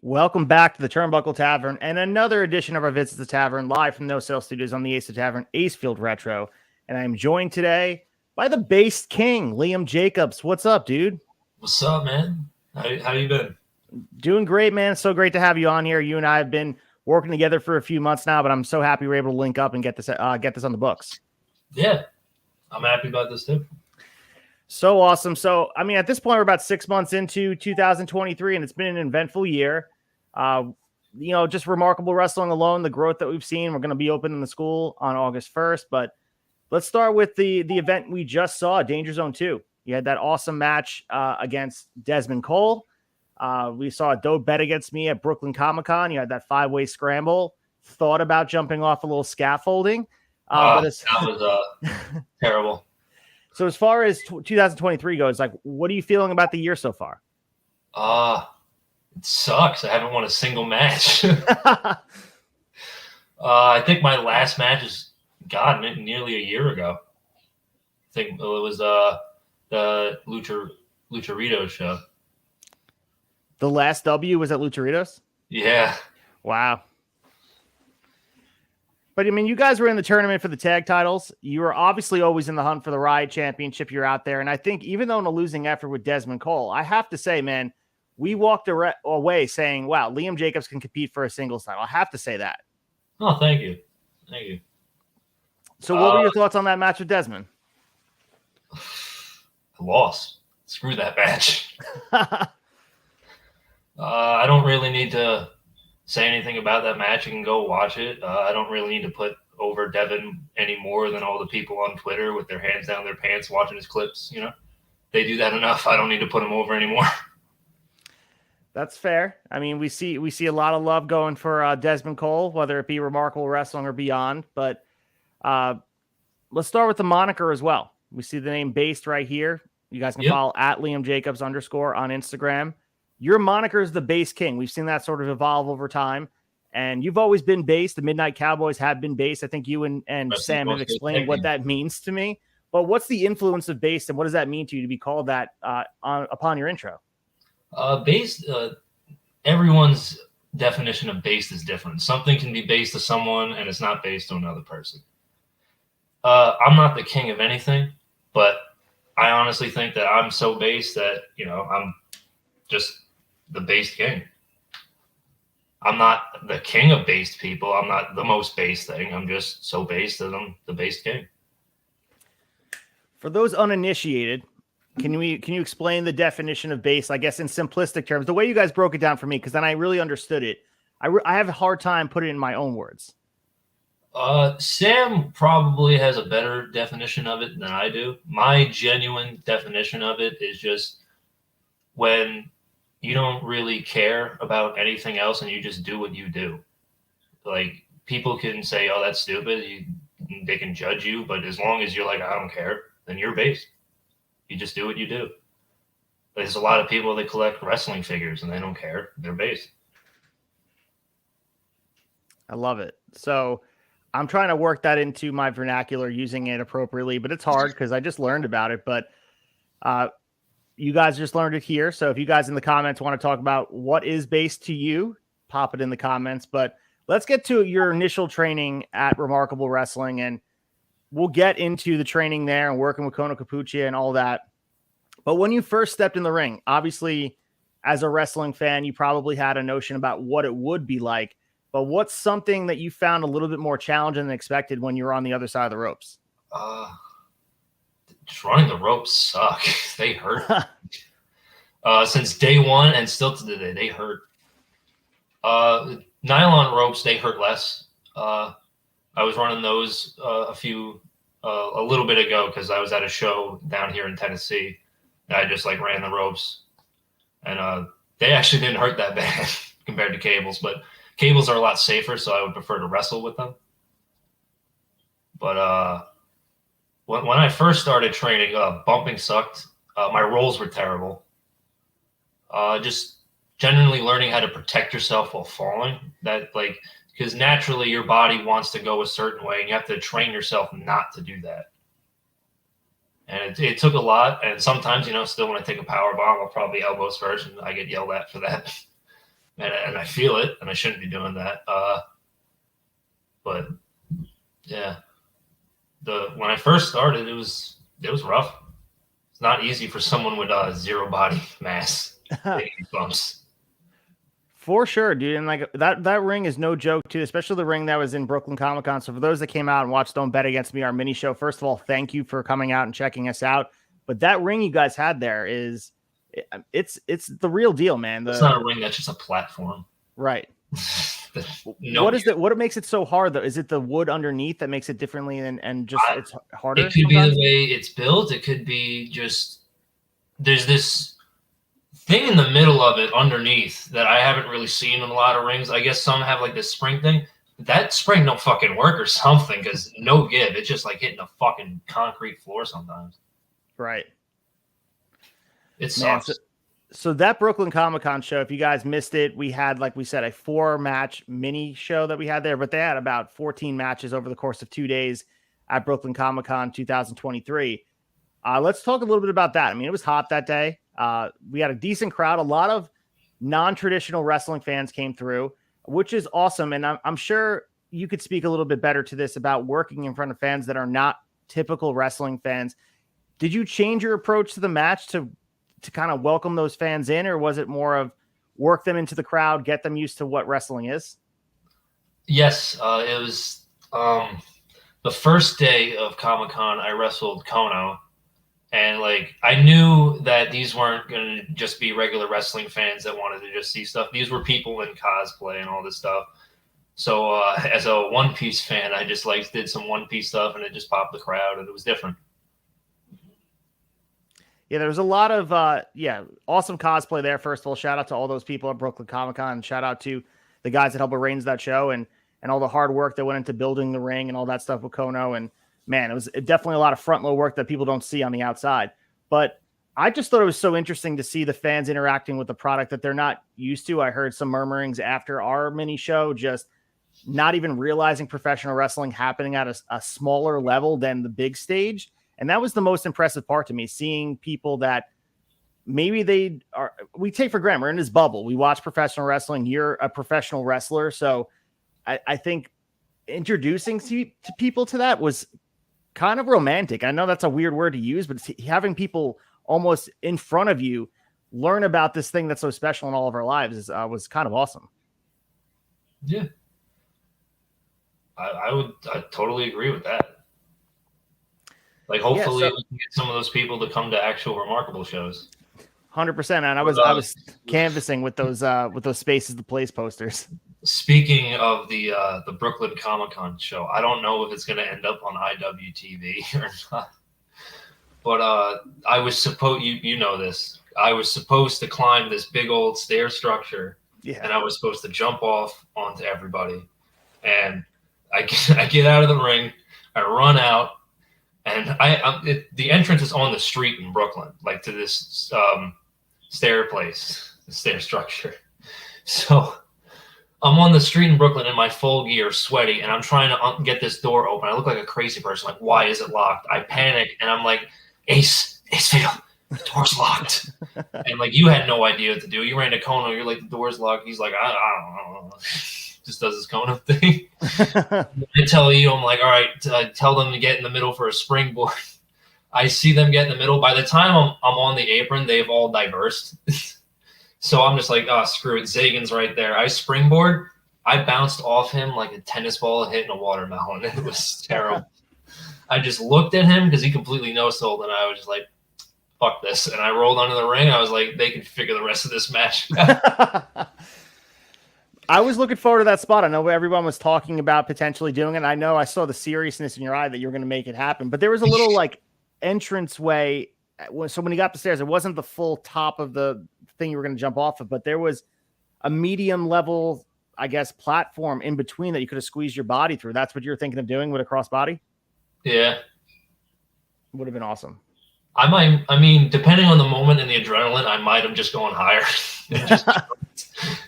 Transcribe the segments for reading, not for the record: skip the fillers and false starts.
Welcome back to the Turnbuckle Tavern and another edition of our Visit the Tavern live from No Sale Studios on the Ace of Tavern, ACEFIELD Retro. And I am joined today by the Based King, Liam Jacobs. What's up, dude? What's up, man? How you been? Doing great, man. It's so great to have you on here. You and I have been working together for a few months now, but I'm so happy we're able to link up and get this on the books. Yeah, I'm happy about this too. So awesome. So, I mean, at this point, we're about 6 months into 2023, and it's been an eventful year. Just remarkable wrestling alone, the growth that we've seen. We're going to be opening the school on August 1st, but let's start with the event we just saw, Danger Zone 2. You had that awesome match against DEZMOND COLE. We saw a dope bet against me at Brooklyn Comic-Con. You had that 5-way scramble. Thought about jumping off a little scaffolding. That was terrible. So as far as 2023 goes, like, what are you feeling about the year so far? It sucks. I haven't won a single match. I think my last match is nearly a year ago. I think it was the Lucharitos show. The last W was at Lucharitos? Yeah. Wow. But, I mean, you guys were in the tournament for the tag titles. You were obviously always in the hunt for the Riot Championship. You're out there. And I think even though in a losing effort with DEZMOND COLE, I have to say, man, we walked away saying, wow, Liam Jacobs can compete for a singles title. I have to say that. Oh, thank you. Thank you. So what were your thoughts on that match with DEZMOND? I lost. Screw that match. I don't really need to say anything about that match. You can go watch it. I don't really need to put over Devin any more than all the people on Twitter with their hands down their pants watching his clips. You know, they do that enough. I don't need to put him over anymore. That's fair. I mean, we see a lot of love going for DEZMOND COLE, whether it be Remarkable Wrestling or beyond. But let's start with the moniker as well. We see the name Based right here. You guys can follow at Liam Jacobs _ on Instagram. Your moniker is the Based King. We've seen that sort of evolve over time. And you've always been based. The Midnight Cowboys have been based. I think you and Sam have explained what that means to me. But what's the influence of based, and what does that mean to you to be called that upon your intro? Based, everyone's definition of based is different. Something can be based to someone, and it's not based on another person. I'm not the king of anything, but I honestly think that I'm so based that, I'm just the based king. I'm not the king of based people. I'm not the most based thing. I'm just so based that I'm the based king. For those uninitiated, can you explain the definition of based, I guess, in simplistic terms, the way you guys broke it down for me, because then I really understood it. I have a hard time putting it in my own words. Sam probably has a better definition of it than I do. My genuine definition of it is just when you don't really care about anything else and you just do what you do. Like, people can say, oh, that's stupid. They can judge you, but as long as you're like, I don't care, then you're based. You just do what you do. There's a lot of people that collect wrestling figures and they don't care. They're based. I love it. So I'm trying to work that into my vernacular, using it appropriately, but it's hard because I just learned about it. But you guys just learned it here. So if you guys in the comments want to talk about what is based to you, pop it in the comments. But let's get to your initial training at Remarkable Wrestling, and we'll get into the training there and working with Kono Capuccia and all that. But when you first stepped in the ring, obviously, as a wrestling fan, you probably had a notion about what it would be like. But what's something that you found a little bit more challenging than expected when you were on the other side of the ropes? Just running the ropes suck. They hurt. Since day one and still to today, they hurt. Nylon ropes, they hurt less. I was running those a little bit ago because I was at a show down here in Tennessee. And I just ran the ropes, and they actually didn't hurt that bad compared to cables. But cables are a lot safer, so I would prefer to wrestle with them. But when I first started training, bumping sucked. My rolls were terrible. Just generally learning how to protect yourself while falling. Because naturally your body wants to go a certain way, and you have to train yourself not to do that. And it took a lot. And sometimes, still when I take a power bomb, I'll probably elbows first, and I get yelled at for that. and I feel it, and I shouldn't be doing that. But yeah, when I first started, it was rough. It's not easy for someone with zero body mass taking bumps. For sure, dude. And like that ring is no joke too, especially the ring that was in Brooklyn Comic Con. So for those that came out and watched Don't Bet Against Me, our mini show, first of all, thank you for coming out and checking us out. But that ring you guys had there it's the real deal, man. It's not a ring, that's just a platform. Right. What makes it so hard though? Is it the wood underneath that makes it differently and just it's harder? It could be the way it's built. It could be just there's this thing in the middle of it underneath that I haven't really seen in a lot of rings. I guess some have like this spring thing. That spring don't fucking work or something because no give. It's just like hitting a fucking concrete floor sometimes. Right. It sucks. So that Brooklyn Comic Con show, if you guys missed it, we had, like we said, a 4-match mini show that we had there, but they had about 14 matches over the course of 2 days at Brooklyn Comic Con 2023. Let's talk a little bit about that. I mean, it was hot that day. We had a decent crowd. A lot of non-traditional wrestling fans came through, which is awesome. And I'm sure you could speak a little bit better to this about working in front of fans that are not typical wrestling fans. Did you change your approach to the match to kind of welcome those fans in, or was it more of work them into the crowd, get them used to what wrestling is? Yes, it was the first day of Comic-Con. I wrestled Kono, and like I knew that these weren't going to just be regular wrestling fans that wanted to just see stuff. These were people in cosplay and all this stuff. So as a One Piece fan, I just like did some One Piece stuff, and it just popped the crowd, and it was different. Yeah, there was a lot of awesome cosplay there. First of all, shout out to all those people at Brooklyn Comic Con, and shout out to the guys that helped arrange that show and all the hard work that went into building the ring and all that stuff with Kono. And man, it was definitely a lot of front load work that people don't see on the outside. But I just thought it was so interesting to see the fans interacting with the product that they're not used to. I heard some murmurings after our mini show, just not even realizing professional wrestling happening at a smaller level than the big stage. And that was the most impressive part to me, seeing people that maybe we take for granted. We're in this bubble. We watch professional wrestling. You're a professional wrestler. So I think introducing to people to that was kind of romantic. I know that's a weird word to use, but having people almost in front of you learn about this thing that's so special in all of our lives was kind of awesome. Yeah. I totally agree with that. Like, hopefully we can get some of those people to come to actual Remarkable shows. 100%. And I was canvassing with those Spaces the Place posters. Speaking of the Brooklyn Comic Con show, I don't know if it's going to end up on IWTV or not. But I was supposed, you know this, I was supposed to climb this big old stair structure, and I was supposed to jump off onto everybody. And I get out of the ring, I run out. And the entrance is on the street in Brooklyn, like to this stair structure. So I'm on the street in Brooklyn in my full gear, sweaty, and I'm trying to get this door open. I look like a crazy person. Like, why is it locked? I panic, and I'm like, ACEFIELD, the door's locked. And like, you had no idea what to do. You ran to Kono. You're like, the door's locked. He's like, I don't know. Just does his Kono thing. I tell you, I'm like, all right, tell them to get in the middle for a springboard. I see them get in the middle. By the time I'm on the apron, they've all diversed. So I'm just like, oh, screw it. Zagan's right there. I springboard. I bounced off him like a tennis ball hitting a watermelon. It was terrible. I just looked at him because he completely no-sold, and I was just like, fuck this. And I rolled under the ring. I was like, they can figure the rest of this match out. I was looking forward to that spot. I know everyone was talking about potentially doing it. I know I saw the seriousness in your eye that you were going to make it happen, but there was a little like entrance way. So when you got up the stairs, it wasn't the full top of the thing you were going to jump off of, but there was a medium level, I guess, platform in between that you could have squeezed your body through. That's what you're thinking of doing with a crossbody? Yeah. Would have been awesome. I mean, depending on the moment and the adrenaline, I might have just gone higher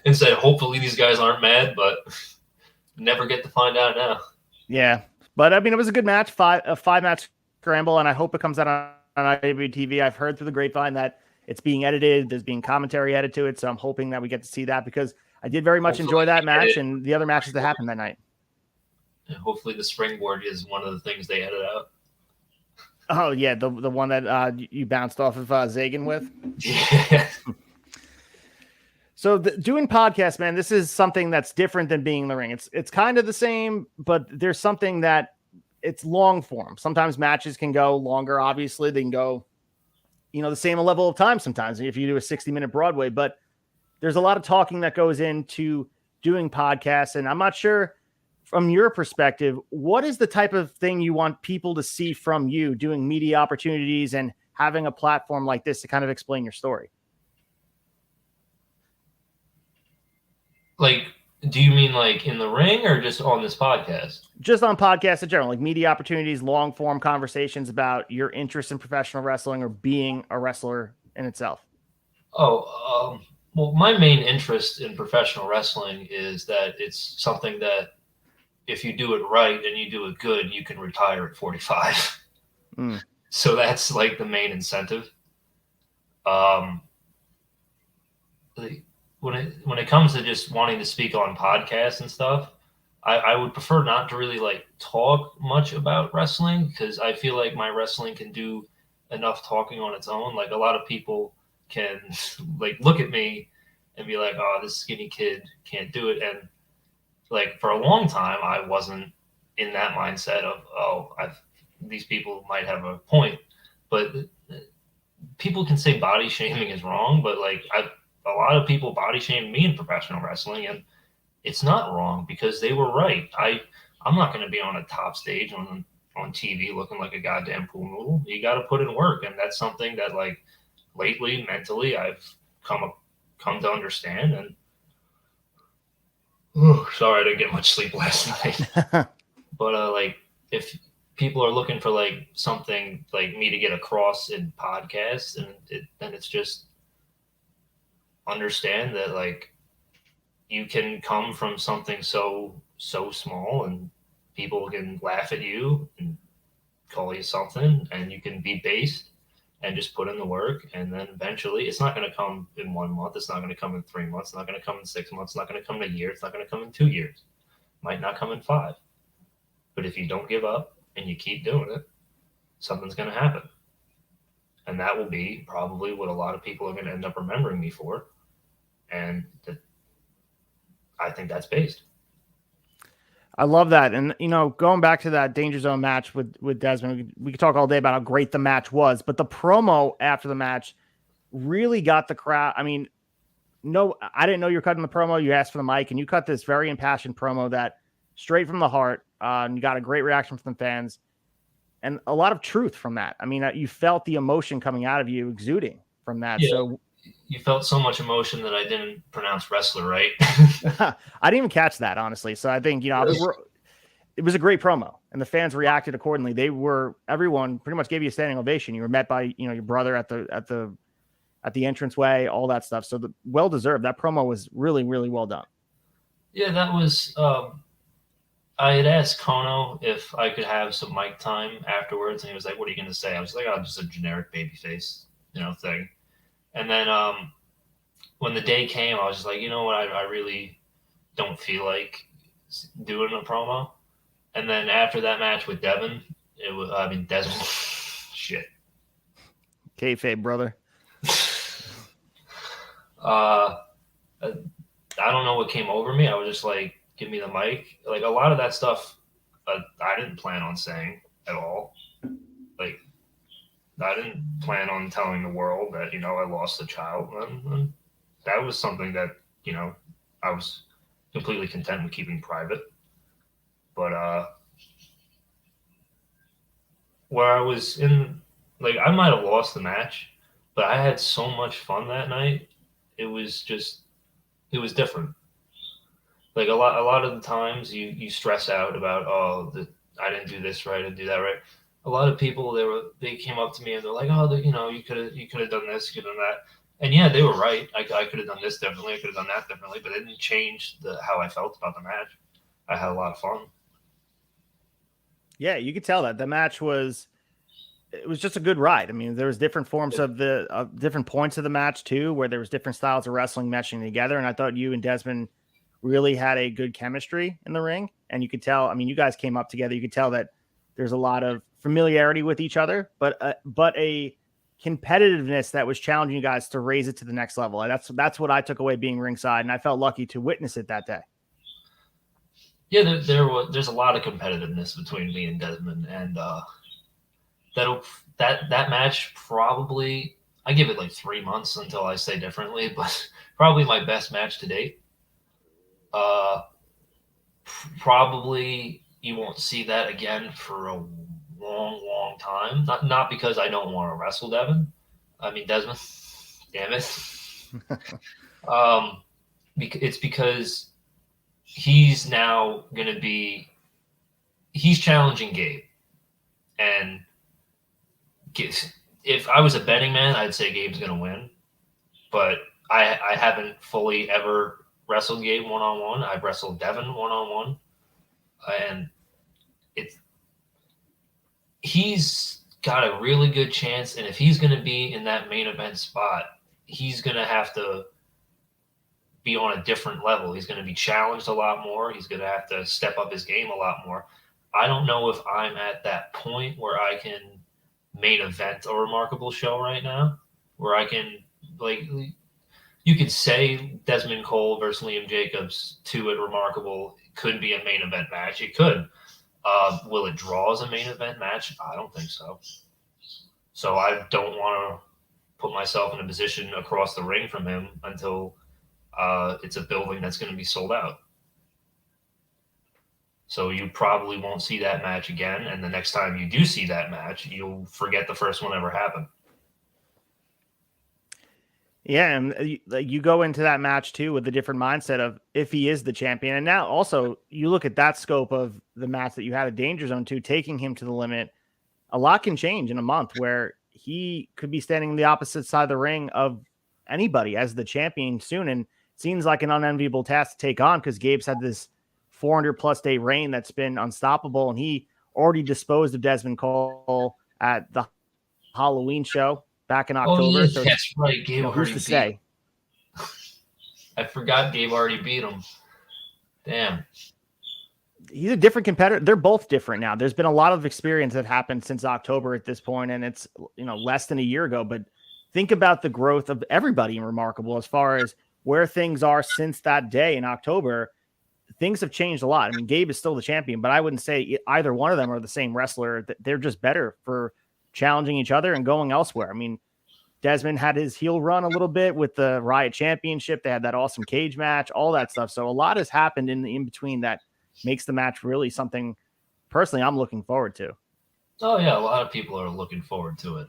and said, hopefully these guys aren't mad, but never get to find out now. Yeah. But I mean, it was a good match, a 5-match scramble, and I hope it comes out on IWTV. I've heard through the grapevine that it's being edited. There's being commentary added to it. So I'm hoping that we get to see that because I did very much Hopefully enjoy that match it- and the other matches that happened that night. Hopefully the springboard is one of the things they edit out. Oh yeah, the one that you bounced off of Zagan with. Yeah. So doing podcasts, man, this is something that's different than being in the ring. It's kind of the same, but there's something that it's long form. Sometimes matches can go longer. Obviously, they can go, the same level of time sometimes if you do a 60-minute Broadway. But there's a lot of talking that goes into doing podcasts, and I'm not sure from your perspective, what is the type of thing you want people to see from you doing media opportunities and having a platform like this to kind of explain your story? Like, do you mean like in the ring or just on this podcast? Just on podcasts in general, like media opportunities, long form conversations about your interest in professional wrestling or being a wrestler in itself. Oh, well, my main interest in professional wrestling is that it's something that if you do it right and you do it good, you can retire at 45. So that's like the main incentive. When it comes to just wanting to speak on podcasts and stuff, I would prefer not to really like talk much about wrestling because I feel like my wrestling can do enough talking on its own. Like a lot of people can like look at me and be like, "Oh, this skinny kid can't do it." And like for a long time, I wasn't in that mindset of, "Oh, these people might have a point," but people can say body shaming is wrong, but like a lot of people body shamed me in professional wrestling, and it's not wrong because they were right. I'm not going to be on a top stage on TV looking like a goddamn pool noodle. You got to put in work, and that's something that like lately mentally I've come to understand. And sorry I didn't get much sleep last night. But like if people are looking for like something like me to get across in podcasts, and then it's just understand that like you can come from something so small and people can laugh at you and call you something, and you can be based and just put in the work, and then eventually it's not going to come in 1 month, it's not going to come in 3 months, it's not going to come in 6 months, it's not going to come in a year, it's not going to come in 2 years, might not come in 5. But if you don't give up and you keep doing it, something's going to happen, and that will be probably what a lot of people are going to end up remembering me for. And I think that's based. I love that. And, going back to that Danger Zone match with Desmond, we could talk all day about how great the match was, but the promo after the match really got the crowd. I mean, no, I didn't know you were cutting the promo. You asked for the mic and you cut this very impassioned promo that straight from the heart. And you got a great reaction from the fans and a lot of truth from that. I mean, you felt the emotion coming out of you exuding from that. Yeah. So you felt so much emotion that I didn't pronounce wrestler right. I didn't even catch that, honestly. So I think, it was a great promo and the fans reacted accordingly. Everyone pretty much gave you a standing ovation. You were met by, your brother at the entranceway, all that stuff. So well deserved. That promo was really, really well done. Yeah, that was, I had asked Kono if I could have some mic time afterwards. And he was like, "What are you going to say?" I was like, "Oh, just a generic babyface, thing." And then when the day came, I was just like, you know what? I really don't feel like doing a promo. And then after that match with Devin, Desmond, shit. Kayfabe, brother. I don't know what came over me. I was just like, give me the mic. Like a lot of that stuff, I didn't plan on saying at all. Like, I didn't plan on telling the world that, I lost a child. And that was something that, I was completely content with keeping private. But where I was in, like, I might have lost the match, but I had so much fun that night. It was different. Like a lot of the times you stress out about, I didn't do this right, I didn't do that right. A lot of people they came up to me and they're like, "Oh, you could have done this, you could have done that." And yeah, they were right. I could have done this differently, I could have done that differently, but it didn't change how I felt about the match. I had a lot of fun. Yeah, you could tell that the match was it was just a good ride. I mean, there was different forms of the different points of the match too, where there was different styles of wrestling meshing together. And I thought you and Desmond really had a good chemistry in the ring. And you could tell, I mean, you guys came up together. You could tell that there's a lot of familiarity with each other, but a competitiveness that was challenging you guys to raise it to the next level. And that's what I took away being ringside. And I felt lucky to witness it that day. Yeah, there's a lot of competitiveness between me and Desmond, and that match probably, I give it like 3 months until I say differently, but probably my best match to date. Probably you won't see that again for a long time. Not because I don't want to wrestle Desmond. Damn it. It's because he's now going to be, he's challenging Gabe. And if I was a betting man, I'd say Gabe's going to win. But I haven't fully ever wrestled Gabe one-on-one. I've wrestled Devin one-on-one. And he's got a really good chance. And if he's going to be in that main event spot, he's going to have to be on a different level. He's going to be challenged a lot more. He's going to have to step up his game a lot more. I don't know if I'm at that point where I can main event a remarkable show right now, where I can, like, you could say Desmond Cole versus Liam Jacobs 2 at Remarkable could be a main event match. It could. Will it draw as a main event match? I don't think so. So I don't want to put myself in a position across the ring from him until it's a building that's going to be sold out. So you probably won't see that match again. And the next time you do see that match, you'll forget the first one ever happened. Yeah, and you go into that match too with a different mindset of if he is the champion. And now also you look at that scope of the match that you had at Danger Zone 2, taking him to the limit. A lot can change in a month where he could be standing on the opposite side of the ring of anybody as the champion soon. And it seems like an unenviable task to take on because Gabe's had this 400+ day reign that's been unstoppable. And he already disposed of Desmond Cole at the Halloween show back in October. Oh, yeah, so that's right. Gabe already who's to say? I forgot Gabe already beat him. Damn. He's a different competitor. They're both different now. There's been a lot of experience that happened since October at this point, and it's, less than a year ago. But think about the growth of everybody in Remarkable as far as where things are since that day in October. Things have changed a lot. I mean, Gabe is still the champion, but I wouldn't say either one of them are the same wrestler. They're just better for challenging each other and going elsewhere. I mean, Desmond had his heel run a little bit with the Riot Championship. They had that awesome cage match, all that stuff. So a lot has happened in between that makes the match really something personally I'm looking forward to. Oh yeah, a lot of people are looking forward to it.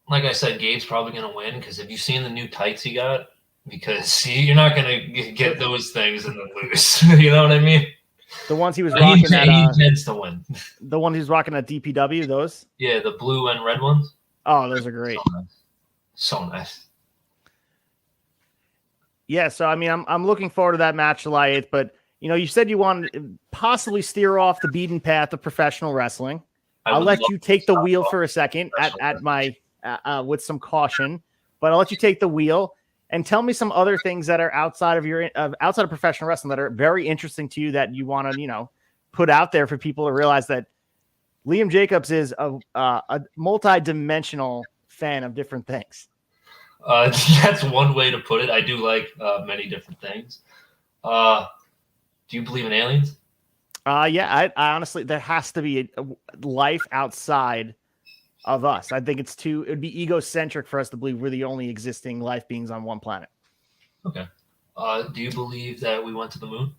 Like I said, Gabe's probably going to win because have you seen the new tights he got? Because you're not going to get those things and then lose. You know what I mean? The ones he was rocking he tends to win. The one he was rocking at DPW, those? Yeah, the blue and red ones. Oh, those are great. So nice. Yeah, so I mean, I'm looking forward to that match July 8th, but you said you wanted to possibly steer off the beaten path of professional wrestling. I'll let you take the wheel for a second at my with some caution, but I'll let you take the wheel and tell me some other things that are outside of professional wrestling that are very interesting to you that you want to put out there for people to realize that Liam Jacobs is a multi-dimensional fan of different things. That's one way to put it. I do like many different things. Do you believe in aliens? Yeah, I honestly, there has to be a life outside of us. I think it would be egocentric for us to believe we're the only existing life beings on one planet. Okay. Do you believe that we went to the moon?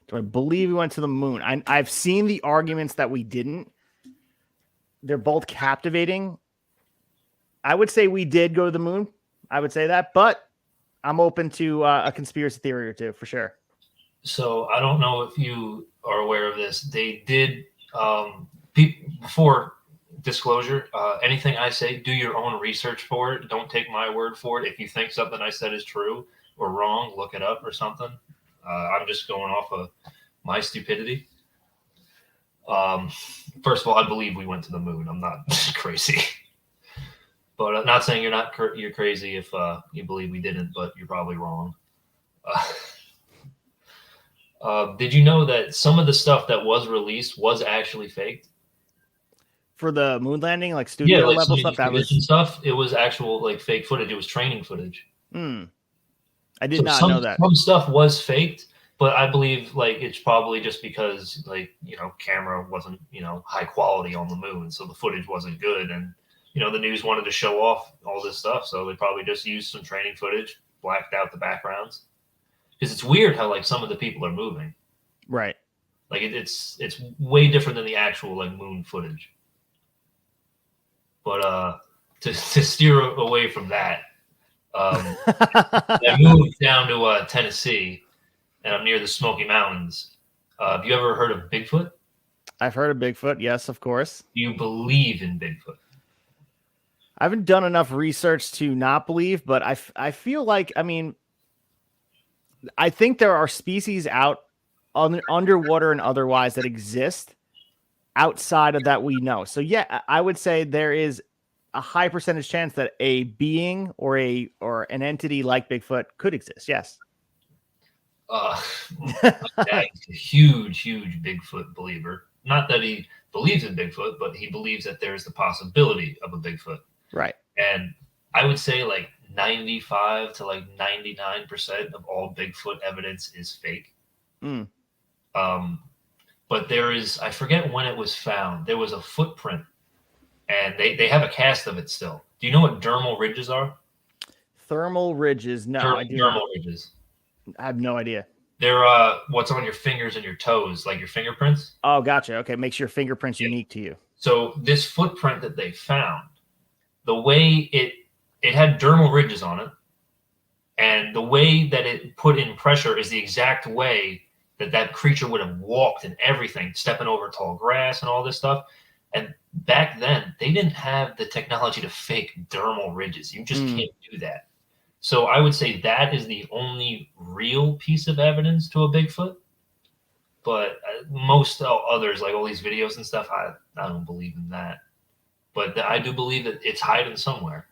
Do I believe we went to the moon? I've seen the arguments that we didn't. They're both captivating. I would say we did go to the moon. I would say that, but I'm open to a conspiracy theory or two for sure. So I don't know if you are aware of this. They did before disclosure. Anything I say, do your own research for it. Don't take my word for it. If you think something I said is true or wrong, look it up or something. I'm just going off of my stupidity. First of all, I believe we went to the moon. I'm not crazy. But I'm not saying you're crazy if you believe we didn't, but you're probably wrong. Did you know that some of the stuff that was released was actually faked? For the moon landing, like studio level stuff, that was stuff. It was actual like fake footage. It was training footage. I did not know that. Some stuff was faked, but I believe like it's probably just because like camera wasn't high quality on the moon, so the footage wasn't good, and the news wanted to show off all this stuff, so they probably just used some training footage, blacked out the backgrounds. Because it's weird how like some of the people are moving, right? Like it's way different than the actual like moon footage. But to steer away from that, I moved down to Tennessee, and I'm near the Smoky Mountains. Have you ever heard of Bigfoot? I've heard of Bigfoot. Yes, of course. Do you believe in Bigfoot? I haven't done enough research to not believe, but I feel like, I think there are species out underwater and otherwise that exist outside of that we know. So yeah, I would say there is a high percentage chance that a being or an entity like Bigfoot could exist. Yes. My dad's a huge Bigfoot believer. Not that he believes in Bigfoot, but he believes that there's the possibility of a Bigfoot. Right. And I would say like 95 to like 99% of all Bigfoot evidence is fake. But there is, I forget when it was found, there was a footprint, and they have a cast of it still. Do you know what dermal ridges are? Thermal ridges? No, I do not. Dermal ridges. I have no idea. They're what's on your fingers and your toes, like your fingerprints. Oh, gotcha. Okay, makes your fingerprints unique to you. So this footprint that they found, the way it had dermal ridges on it, and the way that it put in pressure is the exact way that creature would have walked and everything, stepping over tall grass and all this stuff. And back then, they didn't have the technology to fake dermal ridges. You just can't do that. So I would say that is the only real piece of evidence to a Bigfoot. But most others, like all these videos and stuff, I don't believe in that. But I do believe that it's hiding somewhere.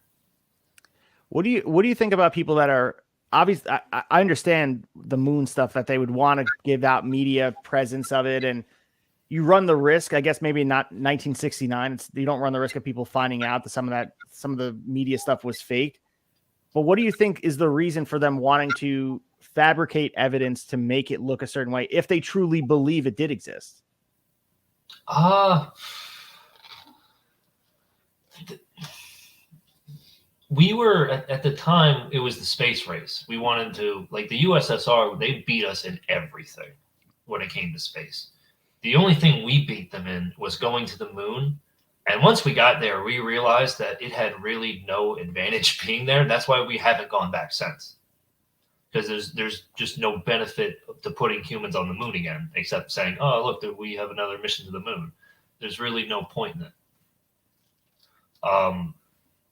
What do you think about people that are obviously? I understand the moon stuff, that they would want to give out media presence of it, and you run the risk. I guess maybe not 1969. You don't run the risk of people finding out that some of the media stuff was faked. But what do you think is the reason for them wanting to fabricate evidence to make it look a certain way if they truly believe it did exist? We were at the time, it was the space race. We wanted to, like the USSR, they beat us in everything when it came to space. The only thing we beat them in was going to the moon. And once we got there, we realized that it had really no advantage being there. That's why we haven't gone back since. Because there's just no benefit to putting humans on the moon again, except saying, oh, look, we have another mission to the moon. There's really no point in it.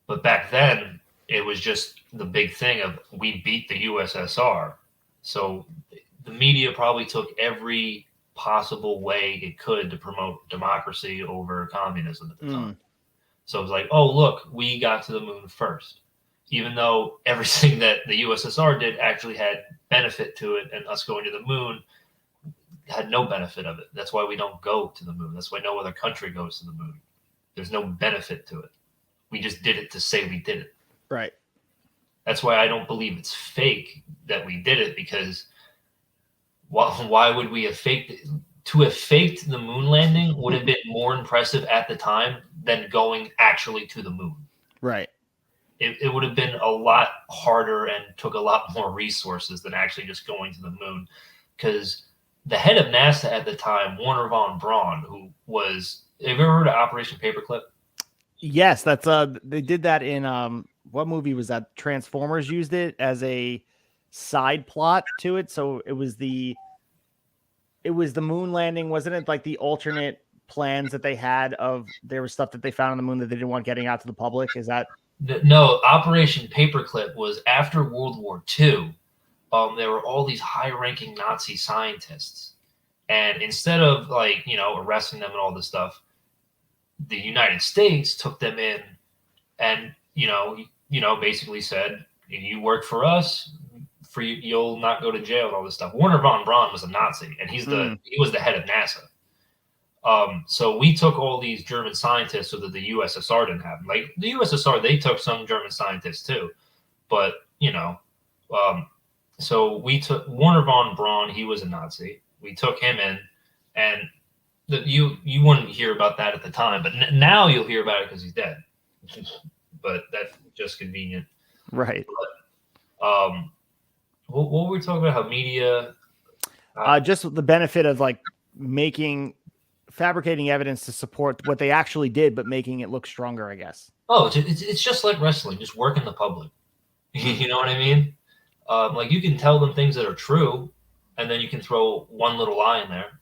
But back then, it was just the big thing of we beat the USSR. So the media probably took every possible way it could to promote democracy over communism at the time. So it was like, oh, look, we got to the moon first. Even though everything that the USSR did actually had benefit to it, and us going to the moon had no benefit of it. That's why we don't go to the moon. That's why no other country goes to the moon. There's no benefit to it. We just did it to say we did it. Right. That's why I don't believe it's fake that we did it, because why would we have faked it? To have faked the moon landing would have been more impressive at the time than going actually to the moon. Right. It would have been a lot harder and took a lot more resources than actually just going to the moon. Because the head of NASA at the time, Wernher von Braun, who was, have you ever heard of Operation Paperclip? Yes, that's they did that in what movie was that? Transformers used it as a side plot to it. So it was the moon landing, wasn't it? Like the alternate plans that they had of, there was stuff that they found on the moon that they didn't want getting out to the public. Is that? No, Operation Paperclip was after World War II. There were all these high-ranking Nazi scientists, And instead of like, arresting them and all this stuff, the United States took them in and, basically said, if you work for us, you'll not go to jail and all this stuff. Werner von Braun was a Nazi, and he was the head of NASA. So we took all these German scientists so that the USSR didn't have them. Like the USSR, they took some German scientists too, but so we took Werner von Braun. He was a Nazi. We took him in, and you wouldn't hear about that at the time, but now you'll hear about it because he's dead. But that's just convenient, right? But, what were we talking about? How media? Just the benefit of like fabricating evidence to support what they actually did, but making it look stronger, I guess. Oh, it's just like wrestling, just work in the public. You know what I mean? Like you can tell them things that are true, and then you can throw one little lie in there.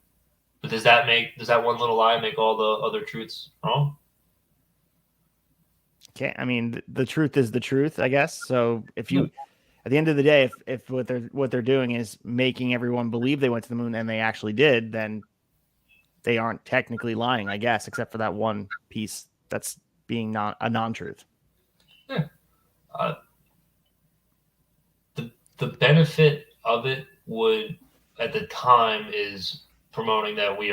But does that one little lie make all the other truths wrong? Okay, I mean the truth is the truth, I guess. So if you, at the end of the day, if what they're doing is making everyone believe they went to the moon and they actually did, then they aren't technically lying, I guess, except for that one piece that's being a non-truth. Yeah. The benefit of it would, at the time, is promoting that we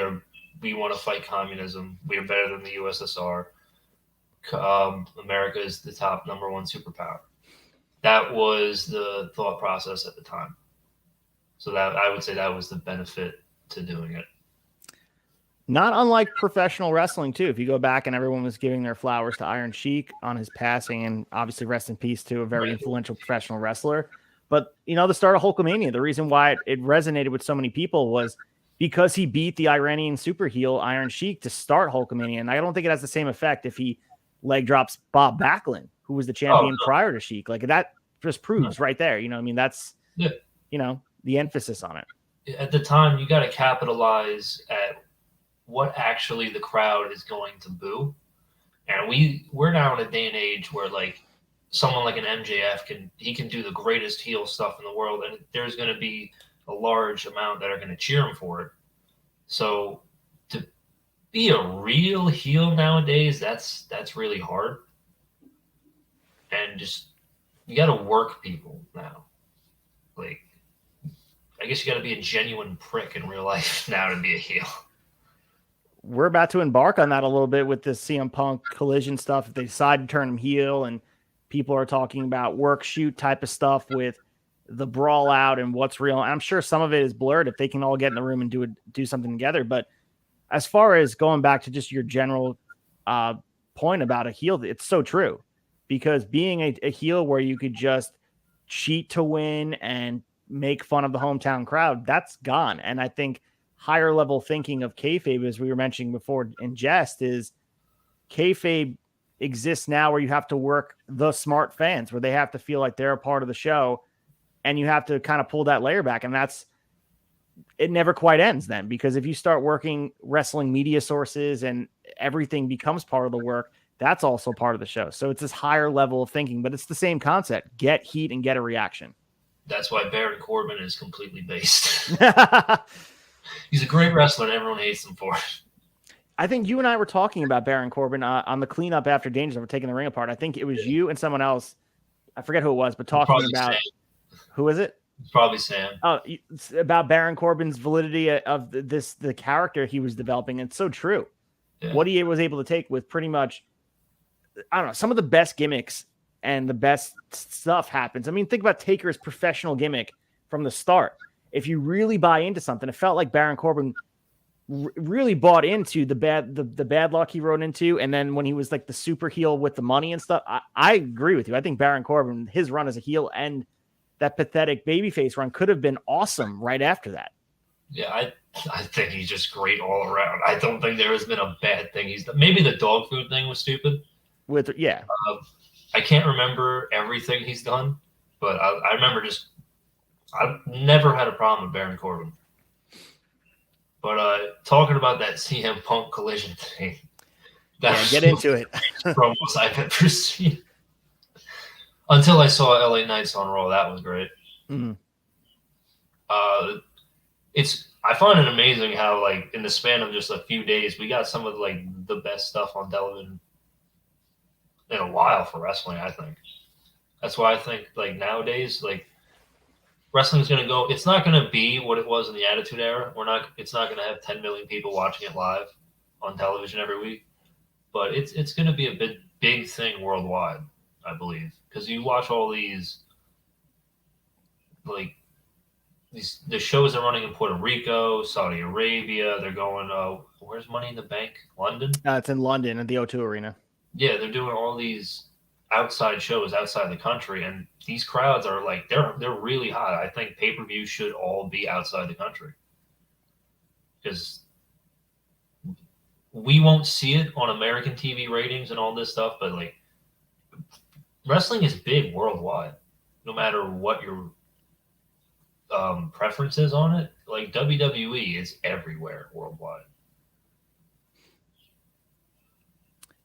want to fight communism. We are better than the USSR. America is the top number one superpower. That was the thought process at the time. So that I would say that was the benefit to doing it. Not unlike professional wrestling too. If you go back and everyone was giving their flowers to Iron Sheik on his passing, and obviously rest in peace to a very influential professional wrestler. But the start of Hulkamania, the reason why it resonated with so many people was because he beat the Iranian super heel Iron Sheik to start Hulkamania. And I don't think it has the same effect if he leg drops Bob Backlund, who was the champion prior to Sheik. Like that just proves right there. That's the emphasis on it. At the time, you got to capitalize at what actually the crowd is going to boo. And we're now in a day and age where like someone like an MJF can do the greatest heel stuff in the world, and there's going to be a large amount that are going to cheer him for it. So to be a real heel nowadays, that's really hard. And just you got to work people now. Like I guess you got to be a genuine prick in real life now to be a heel. We're about to embark on that a little bit with this CM Punk Collision stuff. If they decide to turn him heel, and people are talking about work shoot type of stuff with the brawl out and what's real. I'm sure some of it is blurred if they can all get in the room and do something together. But as far as going back to just your general point about a heel, it's so true, because being a heel where you could just cheat to win and make fun of the hometown crowd, that's gone. And I think higher level thinking of kayfabe, as we were mentioning before in jest, is kayfabe exists now where you have to work the smart fans, where they have to feel like they're a part of the show, and you have to kind of pull that layer back. And it never quite ends then, because if you start working wrestling media sources and everything becomes part of the work, that's also part of the show. So it's this higher level of thinking, but it's the same concept: get heat and get a reaction. That's why Baron Corbin is completely based. He's a great wrestler and everyone hates him for it. I think you and I were talking about Baron Corbin on the cleanup after Danger's We're taking the ring apart. I think it was you and someone else. I forget who it was, but talking about Sam. Who is it? Probably Sam. Oh, it's about Baron Corbin's validity of the character he was developing. It's so true. Yeah. What he was able to take with pretty much, I don't know, some of the best gimmicks and the best stuff happens. I mean, think about Taker's professional gimmick from the start. If you really buy into something, it felt like Baron Corbin really bought into the bad luck he rode into. And then when he was like the super heel with the money and stuff, I agree with you. I think Baron Corbin, his run as a heel and that pathetic babyface run could have been awesome right after that. Yeah, I think he's just great all around. I don't think there has been a bad thing he's done. Maybe the dog food thing was stupid. I can't remember everything he's done, but I remember I've never had a problem with Baron Corbin. But talking about that CM Punk Collision thing, get into it. Promos I've ever seen. Until I saw LA Knights on Raw, that was great. Mm-hmm. It's I find it amazing how, like, in the span of just a few days, we got some of like the best stuff on television in a while for wrestling. I think that's why I think like nowadays, like wrestling is going to go. It's not going to be what it was in the Attitude Era. We're not. It's not going to have 10 million people watching it live on television every week, but it's going to be a big thing worldwide. I believe because you watch all these like the shows are running in Puerto Rico, Saudi Arabia. They're going. Where's Money in the Bank? London. It's in London at the O2 Arena. Yeah, they're doing all these outside shows outside the country, and these crowds are like they're really hot. I think pay-per-view should all be outside the country because we won't see it on American TV ratings and all this stuff, but like wrestling is big worldwide, no matter what your preferences on it. Like WWE is everywhere worldwide.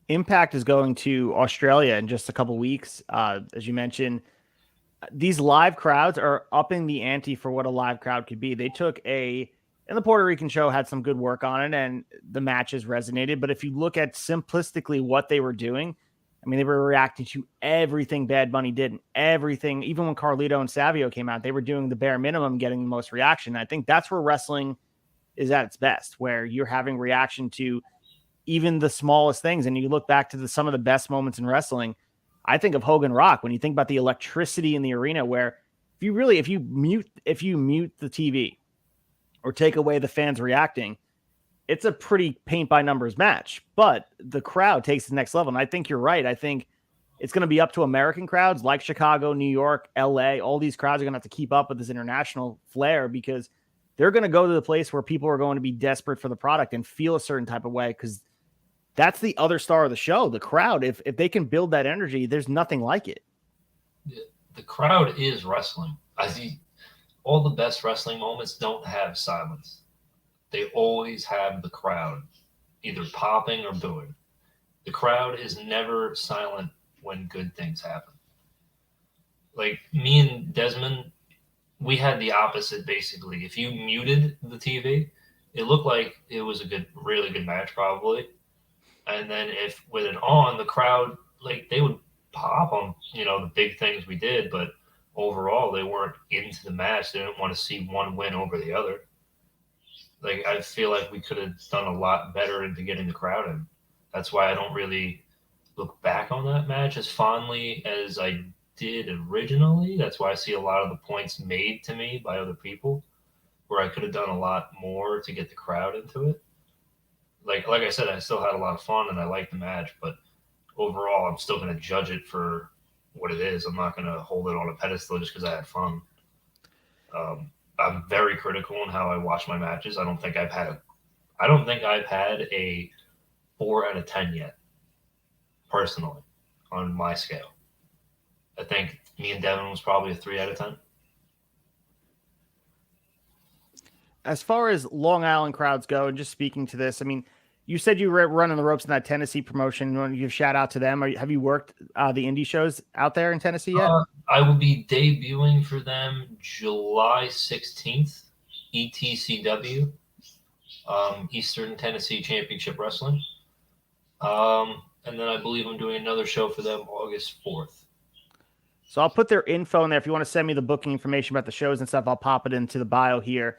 Impact is going to Australia in just a couple weeks. As you mentioned, these live crowds are upping the ante for what a live crowd could be. They took and the Puerto Rican show had some good work on it and the matches resonated. But if you look at simplistically what they were doing, I mean, they were reacting to everything Bad Bunny did and everything. Even when Carlito and Savio came out, they were doing the bare minimum, getting the most reaction. I think that's where wrestling is at its best, where you're having reaction to even the smallest things. And you look back to some of the best moments in wrestling. I think of Hogan Rock when you think about the electricity in the arena, where if you mute the TV or take away the fans reacting, it's a pretty paint by numbers match, but the crowd takes the next level. And I think you're right. I think it's going to be up to American crowds like Chicago, New York, LA. All these crowds are going to have to keep up with this international flair because they're going to go to the place where people are going to be desperate for the product and feel a certain type of way. Because that's the other star of the show, the crowd. If they can build that energy, there's nothing like it. The crowd is wrestling. I see all the best wrestling moments don't have silence. They always have the crowd either popping or booing. The crowd is never silent when good things happen. Like me and Desmond, we had the opposite basically. If you muted the TV, it looked like it was a really good match probably. And then if with it on, the crowd, like they would pop on, the big things we did, but overall they weren't into the match. They didn't want to see one win over the other. Like I feel like we could have done a lot better into getting the crowd in. That's why I don't really look back on that match as fondly as I did originally. That's why I see a lot of the points made to me by other people, where I could have done a lot more to get the crowd into it. Like I said, I still had a lot of fun and I liked the match, but overall, I'm still going to judge it for what it is. I'm not going to hold it on a pedestal just because I had fun. I'm very critical in how I watch my matches. I don't think I've had a 4 out of 10 yet, personally, on my scale. I think me and Devin was probably a 3 out of 10. As far as Long Island crowds go, and just speaking to this, I mean, you said you were running the ropes in that Tennessee promotion. You want to give a shout out to them? Have you worked the indie shows out there in Tennessee yet? I will be debuting for them July 16th, ETCW, Eastern Tennessee Championship Wrestling. And then I believe I'm doing another show for them August 4th. So I'll put their info in there. If you want to send me the booking information about the shows and stuff, I'll pop it into the bio here.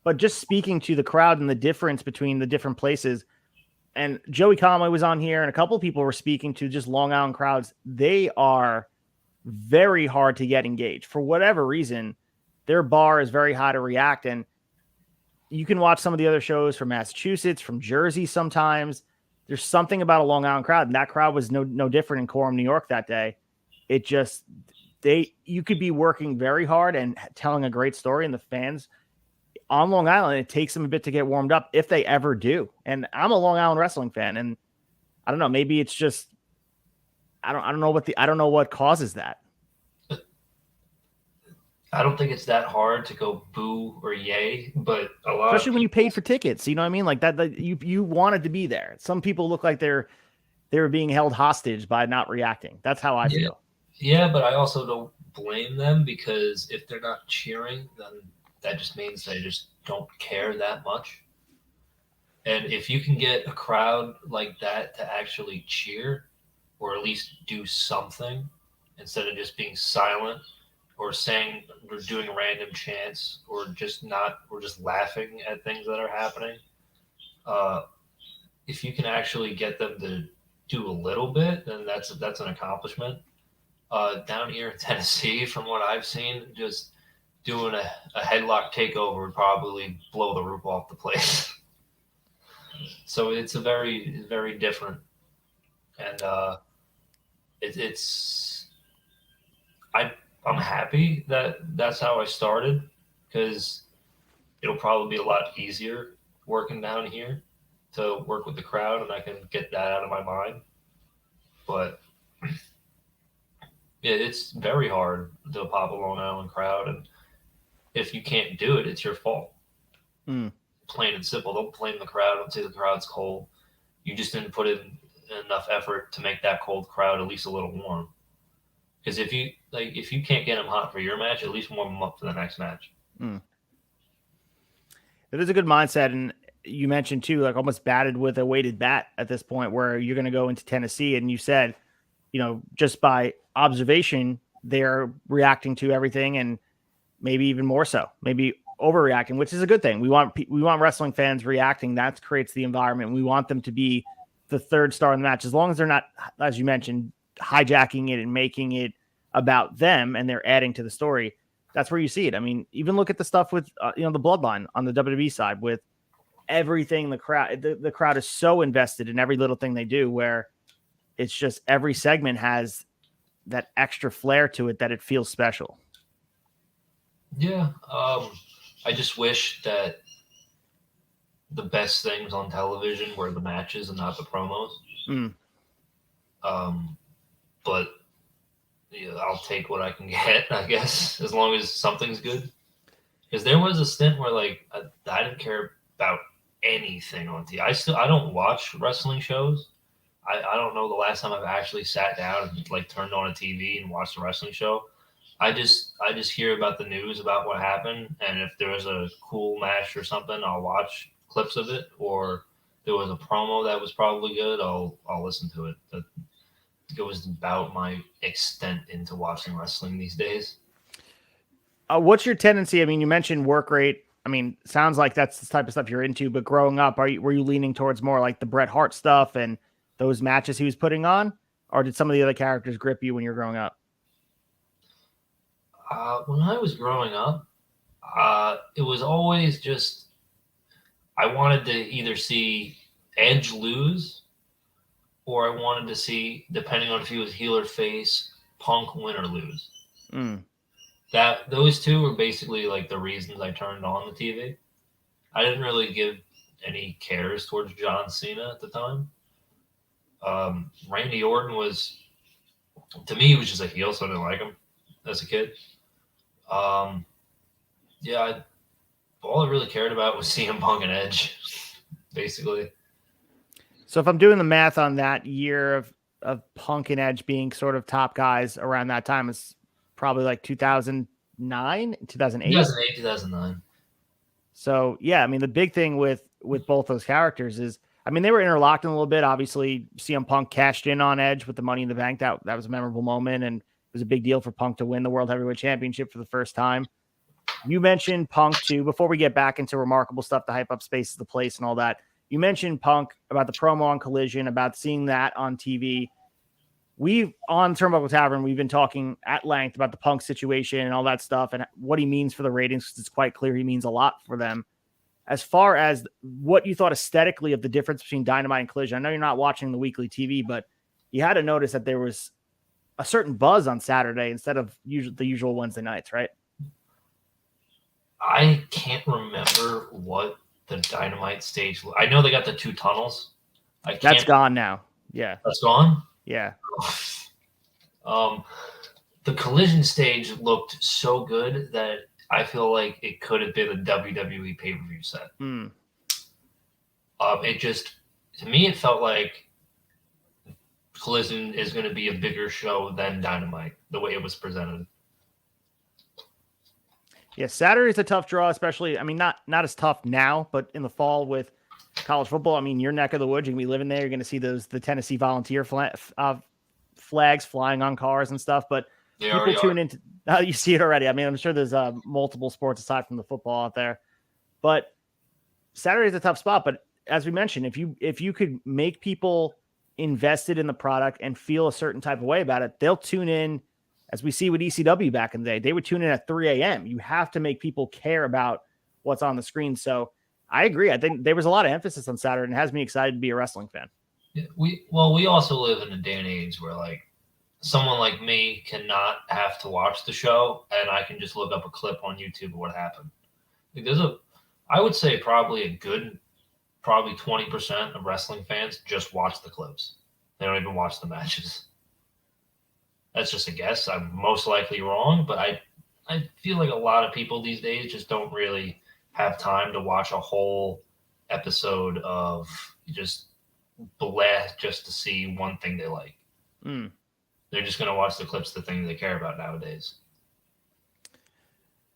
But just speaking to the crowd and the difference between the different places, and Joey Conway was on here, and a couple of people were speaking to just Long Island crowds. They are very hard to get engaged. For whatever reason, their bar is very high to react. And you can watch some of the other shows from Massachusetts, from Jersey sometimes. There's something about a Long Island crowd, and that crowd was no different in Coram, New York that day. It just, you could be working very hard and telling a great story, and the fans on Long Island, it takes them a bit to get warmed up if they ever do. And I'm a Long Island wrestling fan, and I don't know, maybe it's just I don't know what causes that. I don't think it's that hard to go boo or yay, but especially when you paid for tickets, you know what I mean? Like that you wanted to be there. Some people look like they were being held hostage by not reacting. That's how I feel. Yeah, but I also don't blame them, because if they're not cheering, then that just means they just don't care that much. And if you can get a crowd like that to actually cheer or at least do something instead of just being silent or saying or doing random chants or just laughing at things that are happening, if you can actually get them to do a little bit, then that's an accomplishment. Down here in Tennessee, from what I've seen, just doing a headlock takeover would probably blow the roof off the place. So it's a very, very different, and I'm happy that that's how I started, because it'll probably be a lot easier working down here to work with the crowd, and I can get that out of my mind. But it's very hard to pop a Long Island crowd, and if you can't do it, it's your fault. Plain and simple. Don't blame the crowd. Don't say the crowd's cold. You just didn't put in enough effort to make that cold crowd at least a little warm. Because if you can't get them hot for your match, at least warm them up for the next match. It is a good mindset, and you mentioned too, like almost batted with a weighted bat at this point, where you're going to go into Tennessee, and you said, just by observation, they're reacting to everything, and maybe even more so, maybe overreacting, which is a good thing. We want wrestling fans reacting. That creates the environment. We want them to be the third star in the match, as long as they're not, as you mentioned, hijacking it and making it about them and they're adding to the story. That's where you see it. I mean, even look at the stuff with the Bloodline on the WWE side, with everything. The crowd is so invested in every little thing they do, where it's just every segment has that extra flair to it that it feels special. Yeah. I just wish that the best things on television were the matches and not the promos. But I'll take what I can get, I guess, as long as something's good. Because there was a stint where I didn't care about anything on TV. I don't watch wrestling shows. I don't know the last time I've actually sat down and turned on a TV and watched a wrestling show. I just hear about the news about what happened, and if there was a cool match or something, I'll watch clips of it, or there was a promo that was probably good, I'll listen to it. But it was about my extent into watching wrestling these days. What's your tendency? I mean, you mentioned work rate. I mean, sounds like that's the type of stuff you're into, but growing up, were you leaning towards more like the Bret Hart stuff and those matches he was putting on, or did some of the other characters grip you when you were growing up? When I was growing up, it was always just I wanted to either see Edge lose, or I wanted to see, depending on if he was heel or face, Punk win or lose. Those two were basically the reasons I turned on the TV. I didn't really give any cares towards John Cena at the time. Randy Orton was, to me, he was just a heel, so I didn't like him as a kid. All I really cared about was CM Punk and Edge, basically. So if I'm doing the math on that year of Punk and Edge being sort of top guys around that time, it's probably 2009, 2008? 2008, 2009. So, yeah, I mean, the big thing with both those characters is, I mean, they were interlocked in a little bit. Obviously, CM Punk cashed in on Edge with the Money in the Bank. That was a memorable moment, and it was a big deal for Punk to win the World Heavyweight Championship for the first time. You mentioned Punk, too, before we get back into remarkable stuff to hype up Space is the Place and all that. You mentioned Punk, about the promo on Collision, about seeing that on TV. On Turnbuckle Tavern, we've been talking at length about the Punk situation and all that stuff and what he means for the ratings, because it's quite clear he means a lot for them. As far as what you thought aesthetically of the difference between Dynamite and Collision, I know you're not watching the weekly TV, but you had to notice that there was a certain buzz on Saturday instead of the usual Wednesday nights, right? I can't remember what the Dynamite stage. I know they got the two tunnels. That's gone now. Yeah, that's gone. Yeah. The Collision stage looked so good that I feel like it could have been a WWE pay-per-view set. It just, to me, it felt like Collision is going to be a bigger show than Dynamite, the way it was presented. Yeah, Saturday's a tough draw, especially. I mean, not as tough now, but in the fall with college football. I mean, your neck of the woods, you're gonna be living there. You're gonna see the Tennessee Volunteer flags flying on cars and stuff. But They people already tune are. into you see it already. I mean, I'm sure there's multiple sports aside from the football out there, but Saturday's a tough spot. But as we mentioned, if you could make people invested in the product and feel a certain type of way about it, they'll tune in. As we see with ECW back in the day, they would tune in at 3 a.m. You have to make people care about what's on the screen. So I agree. I think there was a lot of emphasis on Saturday, and it has me excited to be a wrestling fan. Yeah, we also live in a day and age where like someone like me cannot have to watch the show, and I can just look up a clip on YouTube of what happened. Like I would say probably 20% of wrestling fans just watch the clips. They don't even watch the matches. That's just a guess. I'm most likely wrong, but I feel like a lot of people these days just don't really have time to watch a whole episode of just blast just to see one thing they like. Mm. They're just going to watch the clips, the thing they care about nowadays.